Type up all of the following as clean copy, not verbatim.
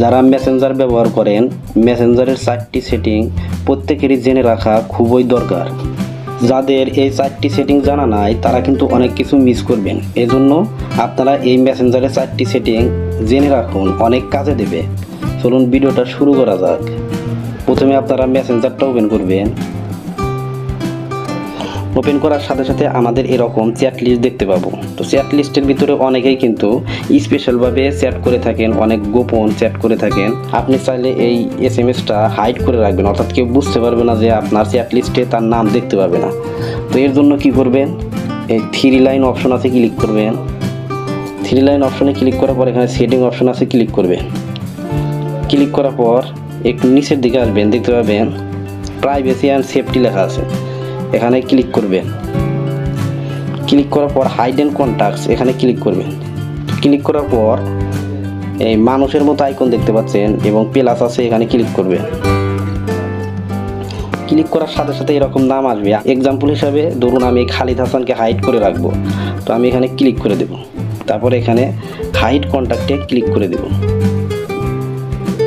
যারা মেসেঞ্জার ব্যবহার করেন, মেসেঞ্জারের 4টি সেটিং প্রত্যেকেরই জেনে রাখা খুবই দরকার। যাদের এই 4টি সেটিং জানা নাই তারা কিন্তু অনেক কিছু মিস করবেন। এজন্য আপনারা এই মেসেঞ্জারের 4টি সেটিং জেনে রাখুন, অনেক কাজে দেবে। চলুন ভিডিওটা শুরু করা যাক। প্রথমে আপনারা মেসেঞ্জারটা ওপেন করবেন। ওপেন করার সাথে সাথে আমাদের এরকম চ্যাট লিস্ট দেখতে পাবো। তো চ্যাট লিস্টের ভিতরে অনেকেই কিন্তু স্পেশালভাবে চ্যাট করে থাকেন, অনেক গোপন চ্যাট করে থাকেন। আপনি চাইলে এই এসএমএসটা হাইড করে রাখবেন, অর্থাৎ কেউ বুঝতে পারবে না যে আপনার চ্যাট লিস্টে তার নাম দেখতে পাবে না। তো এর জন্য কি করবেন, এই 3 লাইন অপশন আছে, ক্লিক করবেন। 3 লাইন অপশনে ক্লিক করার পর এখানে সেটিং অপশন আছে, ক্লিক করবেন। ক্লিক করার পর একটু নিচের দিকে আসবেন, দেখতে পাবেন প্রাইভেসি অ্যান্ড সেফটি লেখা আছে, এখানে ক্লিক করবেন। ক্লিক করার পর হাইড এন্ড কন্টাক্টস এখানে ক্লিক করবেন। ক্লিক করার পর এই মানুষের মতো আইকন দেখতে পাচ্ছেন এবং প্লাস আছে, এখানে ক্লিক করবেন। ক্লিক করার সাথে সাথে এরকম নাম আসবে। এক্সাম্পল হিসাবে ধরুন আমি খালিদ হাসানকে হাইড করে রাখবো, তো আমি এখানে ক্লিক করে দেব। তারপরে এখানে হাইড কন্টাক্টে ক্লিক করে দেব।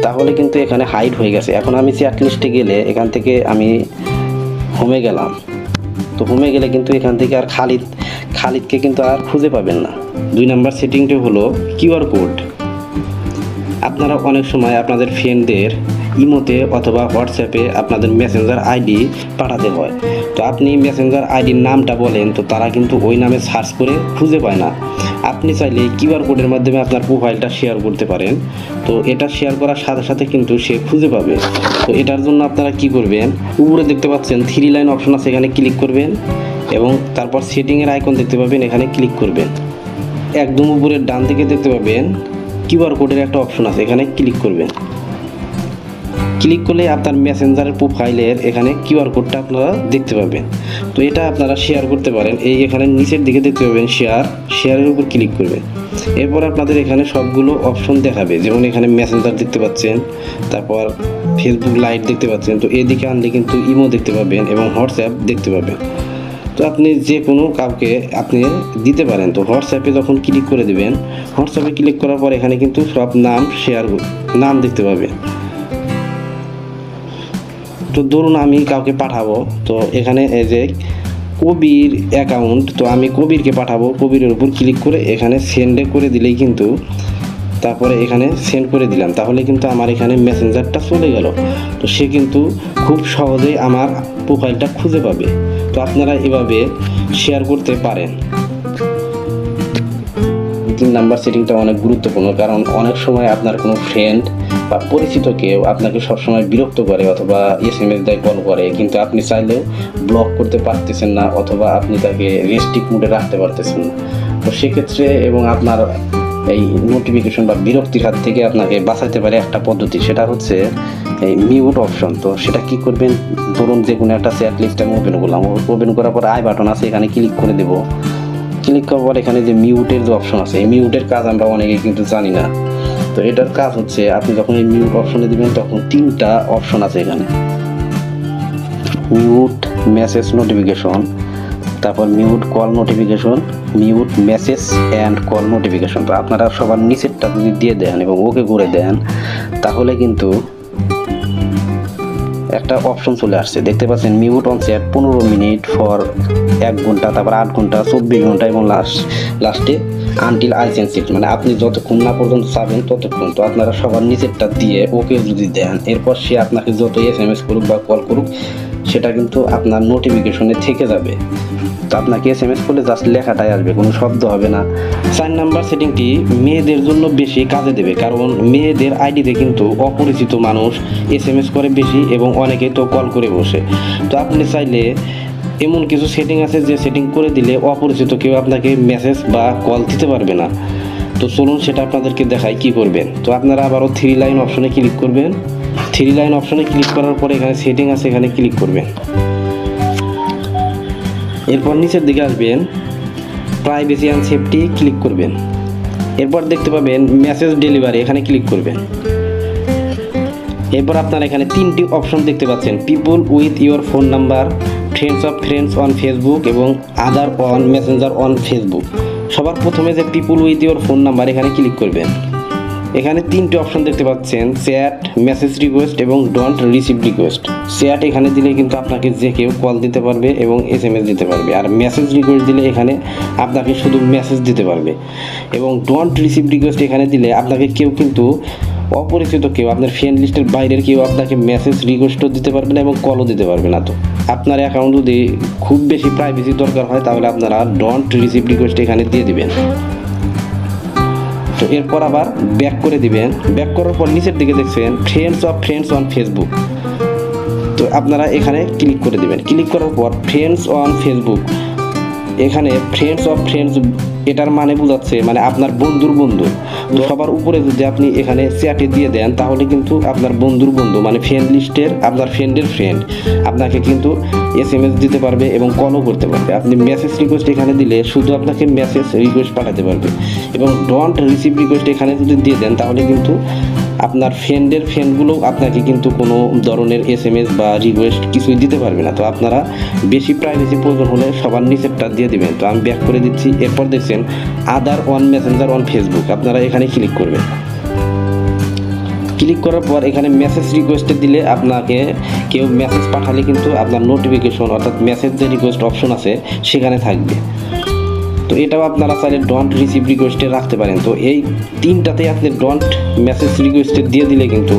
তাহলে কিন্তু এখানে হাইড হয়ে গেছে। এখন আমি চ্যাট লিস্টে গেলে এখান থেকে আমি হোমে গেলাম। তো হোমে গেলে কিন্তু এখান থেকে আর খালিদকে কিন্তু আর খুঁজে পাবেন না। 2 নাম্বার সেটিংটি হলো কিউআর কোড। আপনারা অনেক সময় আপনাদের ফ্রেন্ডদের ইমোতে অথবা হোয়াটসঅ্যাপে আপনাদের মেসেঞ্জার আইডি পাঠাতে হয়। তো আপনি মেসেঞ্জার আইডির নামটা বলেন, তো তারা কিন্তু ওই নামে সার্চ করে খুঁজে পায় না। আপনি চাইলে কিউআর কোডের মাধ্যমে আপনার প্রোফাইলটা শেয়ার করতে পারেন। তো এটা শেয়ার করার সাথে সাথে কিন্তু সে খুঁজে পাবে। তো এটার জন্য আপনারা কি করবেন, উপরে দেখতে পাচ্ছেন 3 লাইন অপশন আছে, এখানে ক্লিক করবেন এবং তারপর সেটিংয়ের আইকন দেখতে পাবেন, এখানে ক্লিক করবেন। একদম উপরের ডান দিকে দেখতে পাবেন কিউআর কোডের একটা অপশন আছে, এখানে ক্লিক করবেন। ক্লিক করলে আপনার মেসেঞ্জারের প্রোফাইলের এখানে কিউআর কোডটা আপনারা দেখতে পাবেন। তো এটা আপনারা শেয়ার করতে পারেন। এই এখানে নিচের দিকে দেখতে পাবেন শেয়ারের উপর ক্লিক করবেন। এরপর আপনাদের এখানে সবগুলো অপশন দেখাবে, যেমন এখানে মেসেঞ্জার দেখতে পাচ্ছেন, তারপর ফেসবুক লাইট দেখতে পাচ্ছেন। তো এদিকে আনলে কিন্তু ইমো দেখতে পাবেন এবং হোয়াটসঅ্যাপ দেখতে পাবেন। তো আপনি যে কোনো কাউকে আপনি দিতে পারেন। তো হোয়াটসঅ্যাপে যখন ক্লিক করে দেবেন, হোয়াটসঅ্যাপে ক্লিক করার পর এখানে কিন্তু সব নাম দেখতে পাবেন। তো ধরুন আমি কাউকে পাঠাবো, তো এখানে এই যে কবির অ্যাকাউন্ট, তো আমি কবিরকে পাঠাবো। কবিরের উপর ক্লিক করে এখানে সেন্ডে করে দিলেই কিন্তু, তারপরে এখানে সেন্ড করে দিলাম, তাহলে কিন্তু আমার এখানে মেসেঞ্জারটা চলে গেল। তো সে কিন্তু খুব সহজেই আমার প্রোফাইলটা খুঁজে পাবে। তো আপনারা এভাবে শেয়ার করতে পারেন। 3 নাম্বার সেটিংটা অনেক গুরুত্বপূর্ণ, কারণ অনেক সময় আপনার কোনো ফ্রেন্ড বা পরিচিত কেউ আপনাকে সবসময় বিরক্ত করে অথবা এসএমএস দেয়, কল করে, কিন্তু আপনি চাইলেও ব্লক করতে পারতেছেন না অথবা আপনি তাকে রেস্ট্রিক্ট মোডে রাখতে পারতেছেন না। তো সেক্ষেত্রে এবং আপনার এই নোটিফিকেশন বা বিরক্তির হাত থেকে আপনাকে বাঁচাতে পারে একটা পদ্ধতি, সেটা হচ্ছে এই মিউট অপশন। তো সেটা কি করবেন, ধরুন যে কোনো একটা চ্যাট লিস্ট আমি ওপেন করলাম, ওপেন করার পর আই বাটন আছে, এখানে ক্লিক করে দেব। ক্লিক করার পর এখানে যে মিউটের যে অপশন আছে, এই মিউটের কাজ আমরা অনেকেই কিন্তু জানি না। তো এটার কাজ হচ্ছে আপনি যখন এই মিউট অপশনে দিবেন তখন 3টা অপশন আছে এখানে, মিউট মেসেজ নোটিফিকেশন, তারপর mute call notification, mute message and call notification. তো আপনারা সবার নিচেরটা যদি দিয়ে দেন এবং ওকে করে দেন, তাহলে কিন্তু একটা অপশন চলে আসছে, দেখতে পাচ্ছেন mute on chat 15 minute for 1 ঘন্টা, তারপর 8 ঘন্টা, 24 ঘন্টা এবং লাস্টে আনটিল আই চেঞ্জ ইট, মানে আপনি যতক্ষণ না পর্যন্ত চাবেন ততক্ষণ। তো আপনারা সবার নিচেরটা দিয়ে ওকে যদি দেন, এরপর সে আপনাকে যত এসএমএস করুক বা কল করুক, সেটা কিন্তু আপনার নোটিফিকেশনে থেকে যাবে। তো আপনাকে এসএমএস করলে জাস্ট লেখাটাই আসবে, কোনো শব্দ হবে না। 4 নাম্বার সেটিংটি মেয়েদের জন্য বেশি কাজে দেবে, কারণ মেয়েদের আইডিতে কিন্তু অপরিচিত মানুষ এসএমএস করে বেশি এবং অনেকে তো কল করে বসে। তো আপনি চাইলে এমন কিছু সেটিং আছে যে সেটিং করে দিলে অপরিচিত কেউ আপনাকে মেসেজ বা কল দিতে পারবে না। তো চলুন সেটা আপনাদেরকে দেখাই কি করবেন। তো আপনারা আবারও 3 লাইন অপশনে ক্লিক করবেন। 3 লাইন অপশনে ক্লিক করার পরে এখানে সেটিং আছে, এখানে ক্লিক করবেন। এরপর নিচের দিকে আসবেন, প্রাইভেসি অ্যান্ড সেফটি ক্লিক করবেন। এরপর দেখতে পাবেন মেসেজ ডেলিভারি, এখানে ক্লিক করবেন। এরপর আপনারা এখানে 3টি অপশন দেখতে পাচ্ছেন, people with your phone number, friends of friends on Facebook এবং other on Messenger on Facebook. সবার প্রথমে যে people with your phone number, এখানে ক্লিক করবেন। এখানে 3টে অপশন দেখতে পাচ্ছেন, চ্যাট, মেসেজ রিকোয়েস্ট এবং ডোন্ট রিসিভ রিকোয়েস্ট। চ্যাট এখানে দিলে কিন্তু আপনাকে যে কেউ কল দিতে পারবে এবং SMS দিতে পারবে, আর মেসেজ রিকোয়েস্ট দিলে এখানে আপনাকে শুধু মেসেজ দিতে পারবে, এবং ডোন্ট রিসিভ রিকোয়েস্ট এখানে দিলে আপনাকে কেউ কিন্তু অপরিচিত কেউ, আপনার ফ্রেন্ড লিস্টের বাইরের কেউ আপনাকে মেসেজ রিকোয়েস্টও দিতে পারবে না এবং কলও দিতে পারবে না। তো আপনার অ্যাকাউন্ট যদি খুব বেশি প্রাইভেসি দরকার হয় তাহলে আপনারা ডোন্ট রিসিভ রিকোয়েস্ট এখানে দিয়ে দিবেন। তো এরপর আবার ব্যাক করে দিবেন। ব্যাক করার পর নিচের দিকে দেখছেন friends of friends on Facebook, তো আপনারা এখানে ক্লিক করে দিবেন। ক্লিক করার পর ফ্রেন্ডস অন ফেসবুক, এখানে ফ্রেন্ডস অফ ফ্রেন্ডস এটার মানে বোঝাচ্ছে মানে আপনার বন্ধুর বন্ধু। তো সবার উপরে যদি আপনি এখানে চ্যাটে দিয়ে দেন তাহলে কিন্তু আপনার বন্ধুর বন্ধু মানে ফ্রেন্ড লিস্টের আপনার ফ্রেন্ডের ফ্রেন্ড আপনাকে কিন্তু SMS দিতে পারবে এবং কলও করতে পারবে। আপনি মেসেজ রিকোয়েস্ট এখানে দিলে শুধু আপনাকে মেসেজ রিকোয়েস্ট পাঠাতে পারবে, এবং ডোন্ট রিসিভ রিকোয়েস্ট এখানে যদি দিয়ে দেন তাহলে কিন্তু আপনার ফ্রেন্ডের ফ্রেন্ডগুলো আপনাকে কিন্তু কোনো ধরনের SMS বা রিকোয়েস্ট কিছুই দিতে পারবে না। তো আপনারা বেশি প্রাইভেসি প্রয়োজন হলে সবার নিচেরটা দিয়ে দিবেন। তো আমি ব্যাক করে দিচ্ছি। এরপর দেখছেন আদার অন মেসেঞ্জার অন ফেসবুক, আপনারা এখানে ক্লিক করবেন। ক্লিক করার পর এখানে মেসেজ রিকোয়েস্টে দিলে আপনাকে কেউ মেসেজ পাঠালে কিন্তু আপনার নোটিফিকেশন অর্থাৎ মেসেজ যে রিকোয়েস্ট অপশন আছে সেখানে থাকবে। তো এটাও আপনারা চাইলে ডোন্ট রিসিভ রিকোয়েস্টে রাখতে পারেন। তো এই 3টাতে আপনি ডোন্ট মেসেজ রিকোয়েস্টে দিয়ে দিলে কিন্তু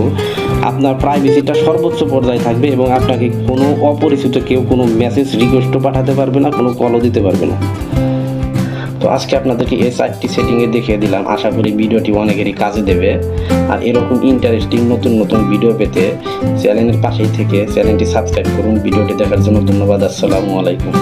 আপনার প্রাইভেসিটা সর্বোচ্চ পর্যায়ে থাকবে এবং আপনাকে কোনো অপরিচিত কেউ কোনো মেসেজ রিকোয়েস্টও পাঠাতে পারবে না, কোনো কলও দিতে পারবে না। তো আজকে আপনাদেরকে এই 4টি সেটিংয়ে দেখিয়ে দিলাম। আশা করি ভিডিওটি অনেকেরই কাজে দেবে। আর এরকম ইন্টারেস্টিং নতুন নতুন ভিডিও পেতে চ্যানেলের পাশেই থেকে চ্যানেলটি সাবস্ক্রাইব করুন। ভিডিওটি দেখার জন্য ধন্যবাদ। আসসালামু আলাইকুম।